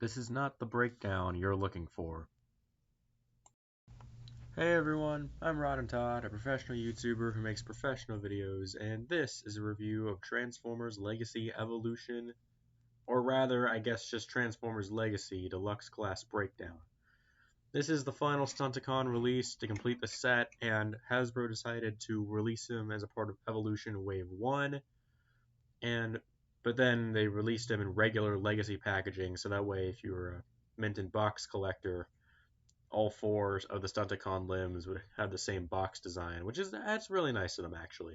This is not the breakdown you're looking for. Hey everyone, I'm Rod and Todd, a professional YouTuber who makes professional videos, and this is a review of Transformers Legacy Evolution, or rather, I guess just Transformers Legacy Deluxe Class Breakdown. This is the final Stunticon release to complete the set, and Hasbro decided to release him as a part of Evolution Wave 1, but then they released him in regular Legacy packaging, so that way if you were a mint in box collector, all four of the Stunticon limbs would have the same box design, that's really nice of them actually.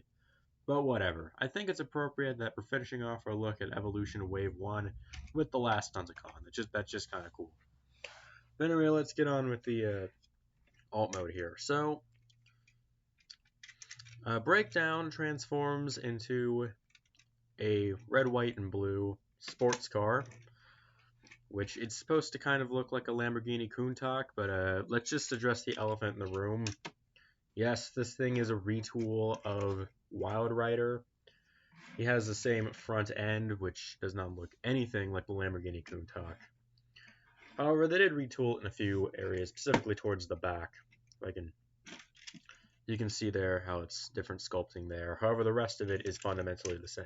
But whatever. I think it's appropriate that we're finishing off our look at Evolution Wave 1 with the last Stunticon. That's just kind of cool. But anyway, let's get on with the alt mode here. So, Breakdown transforms into a red, white, and blue sports car, which it's supposed to kind of look like a Lamborghini Countach, but let's just address the elephant in the room. Yes, this thing is a retool of Wild Rider. He has the same front end, which does not look anything like the Lamborghini Countach. However, they did retool it in a few areas, specifically towards the back. You can see there how it's different sculpting there. However, the rest of it is fundamentally the same.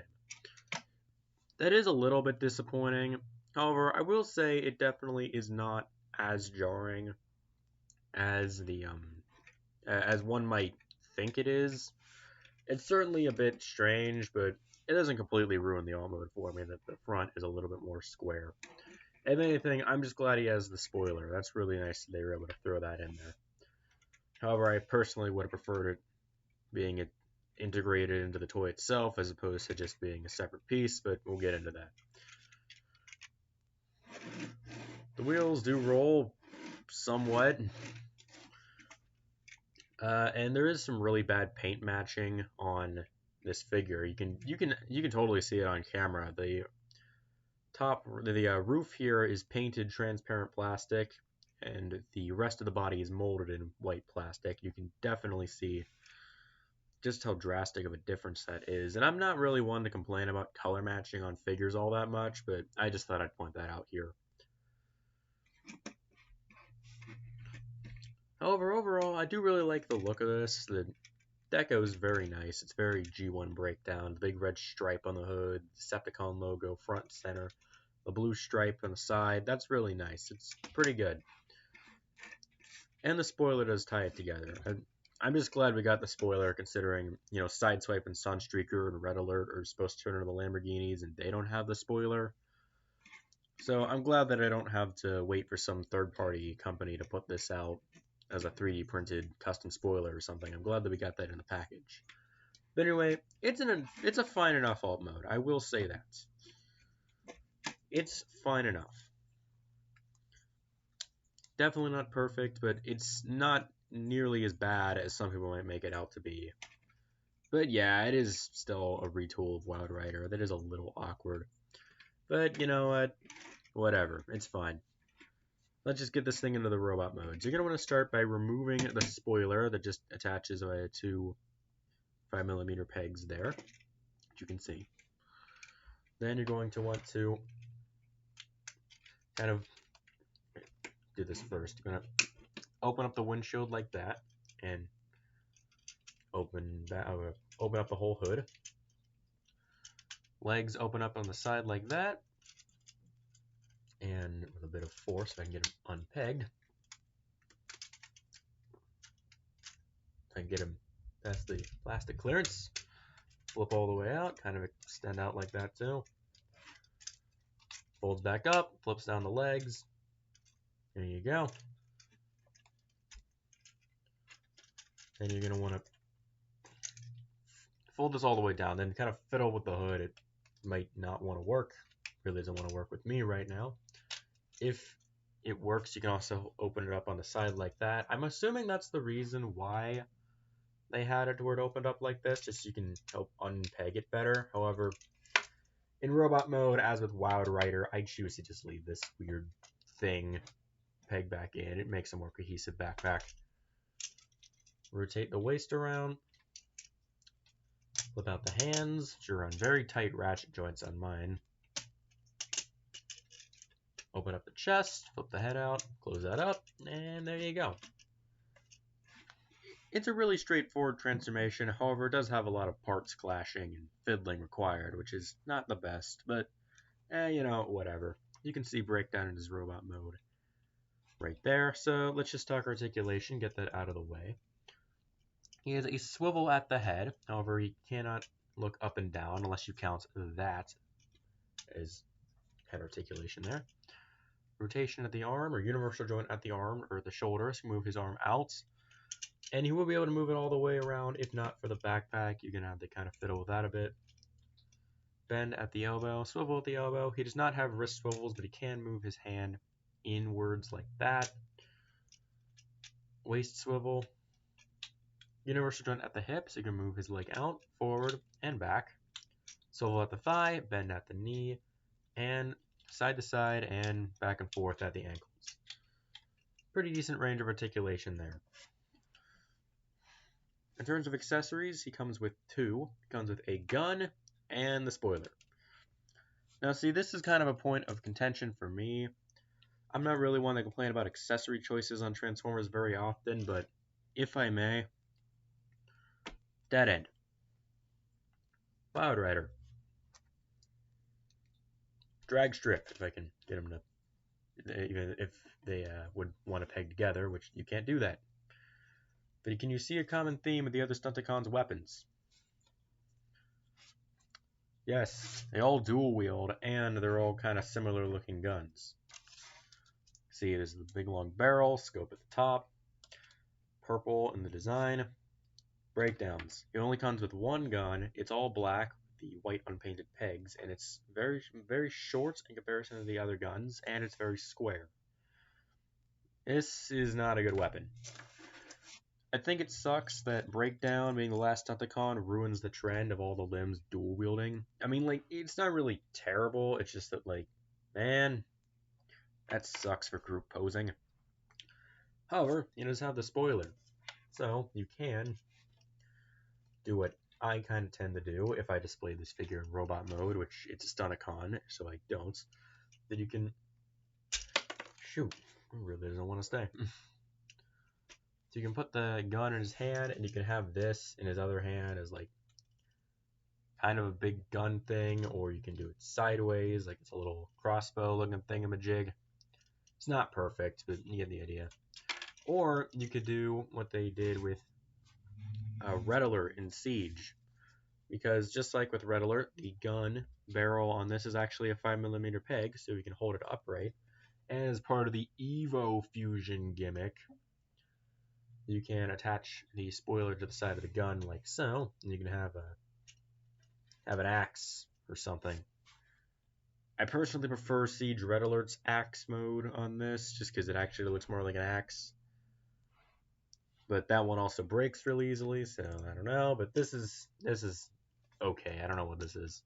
That is a little bit disappointing. However, I will say it definitely is not as jarring as as one might think it is. It's certainly a bit strange, but it doesn't completely ruin the alt mode for me that the front is a little bit more square. If anything, I'm just glad he has the spoiler. That's really nice that they were able to throw that in there. However, I personally would have preferred it being integrated into the toy itself as opposed to just being a separate piece, but we'll get into that. The wheels do roll somewhat, and there is some really bad paint matching on this figure. You can totally see it on camera. The roof here is painted transparent plastic, and the rest of the body is molded in white plastic. You can definitely see just how drastic of a difference that is. And I'm not really one to complain about color matching on figures all that much, but I just thought I'd point that out here. However, overall, I do really like the look of this. The deco is very nice. It's very G1 Breakdown. The big red stripe on the hood, the Decepticon logo front and center, the blue stripe on the side. That's really nice. It's pretty good. And the spoiler does tie it together. I'm just glad we got the spoiler, considering, Sideswipe and Sunstreaker and Red Alert are supposed to turn into the Lamborghinis, and they don't have the spoiler. So I'm glad that I don't have to wait for some third-party company to put this out as a 3D printed custom spoiler or something. I'm glad that we got that in the package. But anyway, it's a fine enough alt mode. I will say that. It's fine enough. Definitely not perfect, but it's not nearly as bad as some people might make it out to be. But yeah, it is still a retool of Wild Rider. That is a little awkward. But you know what? Whatever. It's fine. Let's just get this thing into the robot mode. So you're going to want to start by removing the spoiler that just attaches via two 5mm pegs there, which you can see. Then you're going to want to kind of do this first. You're going to open up the windshield like that and open up the whole hood. Legs open up on the side like that. And with a bit of force, if I can get him unpegged, I can get him past the plastic clearance, flip all the way out, kind of extend out like that too. Folds back up, flips down the legs. There you go. Then you're going to want to fold this all the way down, then kind of fiddle with the hood. It might not want to work. Really doesn't want to work with me right now. If it works, you can also open it up on the side like that. I'm assuming that's the reason why they had it to where it opened up like this, just so you can help unpeg it better. However, in robot mode, as with Wild Rider, I choose to just leave this weird thing peg back in. It makes a more cohesive backpack. Rotate the waist around. Flip out the hands, which are on very tight ratchet joints on mine. Open up the chest, flip the head out, close that up, and there you go. It's a really straightforward transformation, however it does have a lot of parts clashing and fiddling required, which is not the best, but you know, whatever. You can see Breakdown in his robot mode right there, so let's just talk articulation, get that out of the way. He has a swivel at the head, however he cannot look up and down unless you count that as head articulation there. Rotation at the arm, or universal joint at the arm, or the shoulder, so move his arm out. And he will be able to move it all the way around. If not for the backpack, you're going to have to kind of fiddle with that a bit. Bend at the elbow, swivel at the elbow. He does not have wrist swivels, but he can move his hand inwards like that. Waist swivel. Universal joint at the hip, so you can move his leg out, forward, and back. Swivel at the thigh, bend at the knee, and side to side and back and forth at the ankles. Pretty decent range of articulation there. In terms of accessories, he comes with two. He comes with a gun and the spoiler. Now see, this is kind of a point of contention for me. I'm not really one to complain about accessory choices on Transformers very often, but if I may, Dead End. Cloud Rider. Drag Strip, if I can get them to, even if they would want to peg together, which you can't do that. But can you see a common theme with the other Stunticons' weapons? Yes, they all dual wield, and they're all kind of similar looking guns. See, there's the big long barrel, scope at the top, purple in the design. Breakdowns. It only comes with one gun. It's all black with the white unpainted pegs, and it's very, very short in comparison to the other guns, and it's very square. This is not a good weapon. I think it sucks that Breakdown, being the last Stunticon, ruins the trend of all the limbs dual wielding. I mean, like, it's not really terrible. It's just that, like, man, that sucks for group posing. However, it does have the spoiler, so you can do what I kind of tend to do if I display this figure in robot mode, which it's a Stunticon, so I don't. Then you can shoot. I really doesn't want to stay. So you can put the gun in his hand, and you can have this in his other hand as like kind of a big gun thing, or you can do it sideways, like it's a little crossbow looking thingamajig. It's not perfect, but you get the idea. Or you could do what they did with Red Alert in Siege, because just like with Red Alert, the gun barrel on this is actually a 5mm peg, so you can hold it upright. And as part of the Evo Fusion gimmick, you can attach the spoiler to the side of the gun like so, and you can have an axe or something. I personally prefer Siege Red Alert's axe mode on this, just because it actually looks more like an axe. But that one also breaks really easily, so I don't know. But this is okay. I don't know what this is.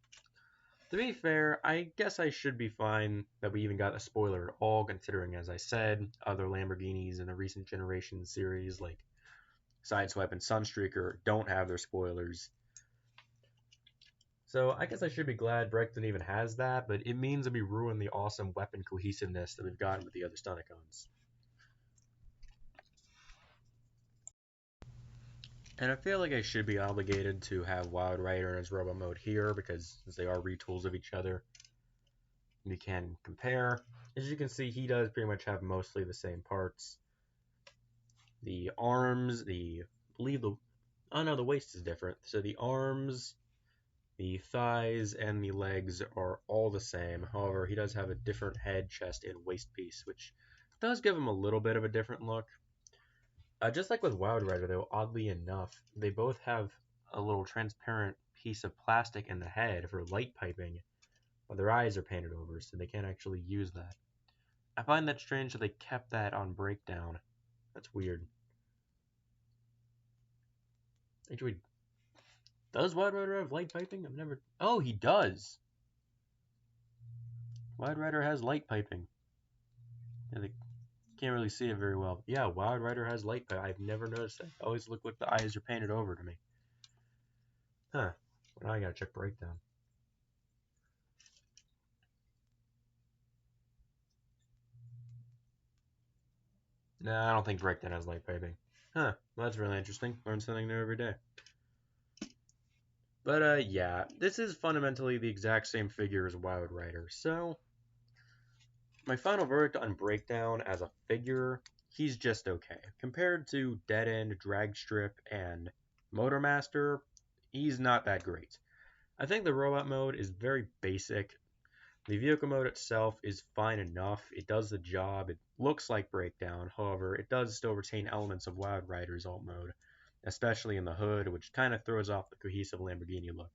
To be fair, I guess I should be fine that we even got a spoiler at all, considering, as I said, other Lamborghinis in the recent generation series, like Sideswipe and Sunstreaker, don't have their spoilers. So I guess I should be glad Breakdown even has that, but it means that we ruin the awesome weapon cohesiveness that we've gotten with the other Stunticons. And I feel like I should be obligated to have Wild Rider in his Robo mode here, because since they are retools of each other, we can compare. As you can see, he does pretty much have mostly the same parts. The arms, oh no, the waist is different. So the arms, the thighs, and the legs are all the same. However, he does have a different head, chest, and waist piece, which does give him a little bit of a different look. Just like with Wild Rider, though, oddly enough, they both have a little transparent piece of plastic in the head for light piping, but their eyes are painted over, so they can't actually use that. I find that strange that they kept that on Breakdown. That's weird. Actually, does Wild Rider have light piping? I've never... Oh, he does! Wild Rider has light piping. Yeah, they can't really see it very well. Yeah, Wild Rider has light piping. I've never noticed that. It always look like the eyes are painted over to me. Huh. Well, now I gotta check Breakdown. Nah, I don't think Breakdown has light piping. Huh, well, that's really interesting. Learn something new every day. But yeah, this is fundamentally the exact same figure as Wild Rider. So, my final verdict on Breakdown as a figure, he's just okay. Compared to Dead End, Drag Strip, and Motormaster, he's not that great. I think the robot mode is very basic. The vehicle mode itself is fine enough. It does the job. It looks like Breakdown. However, it does still retain elements of Wild Rider's alt mode, especially in the hood, which kind of throws off the cohesive Lamborghini look.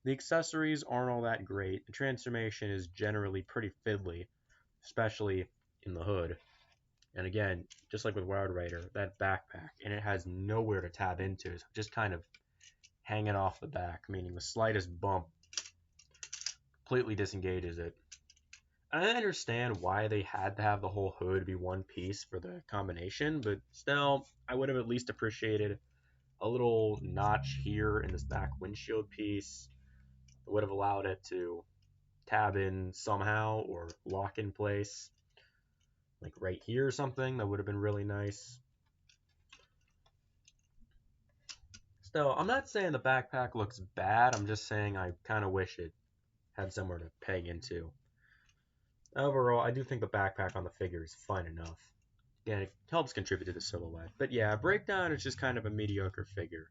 The accessories aren't all that great. The transformation is generally pretty fiddly, especially in the hood. And again, just like with Wild Rider, that backpack, and it has nowhere to tab into, so just kind of hanging off the back, meaning the slightest bump completely disengages it. I understand why they had to have the whole hood be one piece for the combination, but still, I would have at least appreciated a little notch here in this back windshield piece. It would have allowed it to tab in somehow or lock in place, like right here or something. That would have been really nice. Still, I'm not saying the backpack looks bad. I'm just saying I kind of wish it had somewhere to peg into. Overall, I do think the backpack on the figure is fine enough. Yeah, it helps contribute to the silhouette. But yeah, Breakdown is just kind of a mediocre figure.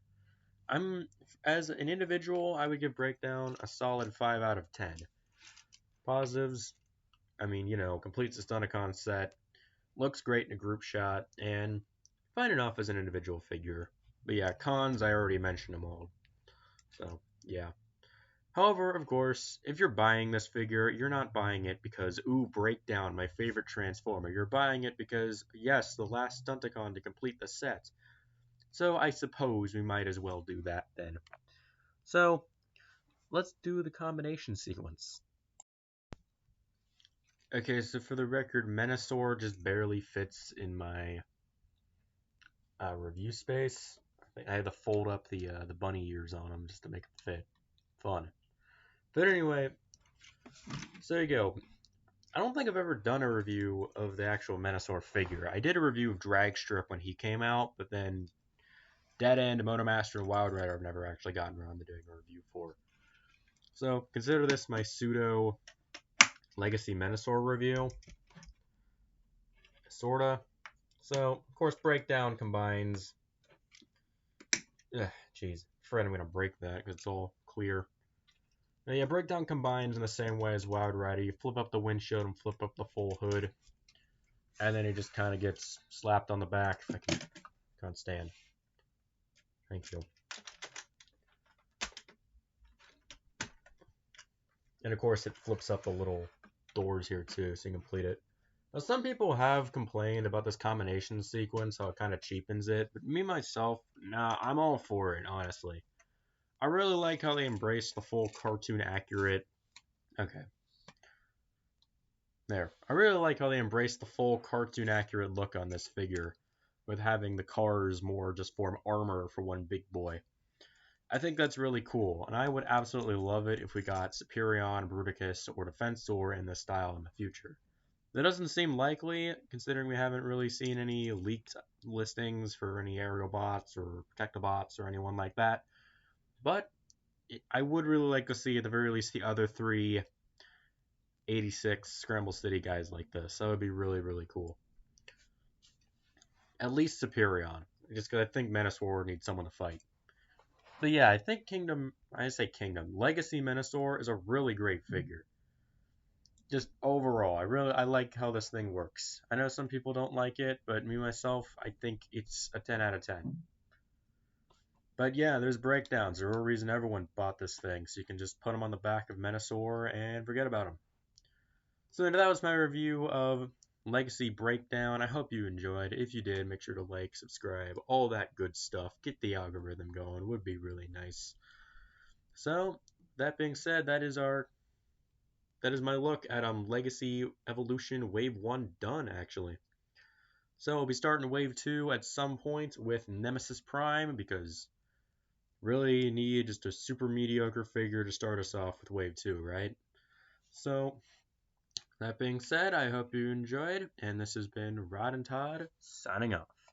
I'm as an individual, I would give Breakdown a solid 5 out of 10. Positives, I mean, completes the Stunticon set, looks great in a group shot, and fine enough as an individual figure. But yeah, cons, I already mentioned them all. So, yeah. However, of course, if you're buying this figure, you're not buying it because, ooh, Breakdown, my favorite Transformer. You're buying it because, yes, the last Stunticon to complete the set. So I suppose we might as well do that then. So, let's do the combination sequence. Okay, so for the record, Menasor just barely fits in my review space. I had to fold up the bunny ears on him just to make it fit. Fun. But anyway, so there you go. I don't think I've ever done a review of the actual Menasor figure. I did a review of Dragstrip when he came out, but then Dead End, Motomaster, and Wild Rider I've never actually gotten around to doing a review for. So consider this my pseudo Legacy Menasor review. Sorta. So, of course, Breakdown combines... Jeez, afraid I'm going to break that because it's all clear. Now, yeah, Breakdown combines in the same way as Wild Rider. You flip up the windshield and flip up the full hood. And then it just kind of gets slapped on the back. If I can't stand. Thank you. And of course, it flips up the little doors here too, so you can complete it. Now, some people have complained about this combination sequence, how it kind of cheapens it. But me, myself, nah, I'm all for it, honestly. I really like how they embrace the full cartoon accurate... Okay. There. I really like how they embrace the full cartoon accurate look on this figure, with having the cars more just form armor for one big boy. I think that's really cool, and I would absolutely love it if we got Superion, Bruticus, or Defensor in this style in the future. That doesn't seem likely, considering we haven't really seen any leaked listings for any aerial bots or Protectobots or anyone like that. But I would really like to see, at the very least, the other three 86 Scramble City guys like this. That would be really, really cool. At least Superion, just because I think Menasor needs someone to fight. But yeah, I think Legacy Menasor is a really great figure. Just overall, I like how this thing works. I know some people don't like it, but me myself, I think it's a 10 out of 10. But yeah, there's breakdowns. There's a reason everyone bought this thing, so you can just put them on the back of Menasor and forget about them. So that was my review of Legacy Breakdown. I hope you enjoyed. If you did, make sure to like, subscribe, all that good stuff. Get the algorithm going. Would be really nice. So, that being said, that is my look at Legacy Evolution Wave 1 done, actually. So, we'll be starting Wave 2 at some point with Nemesis Prime, because really need just a super mediocre figure to start us off with Wave 2, right? So, That being said, I hope you enjoyed, and this has been Rod and Todd signing off.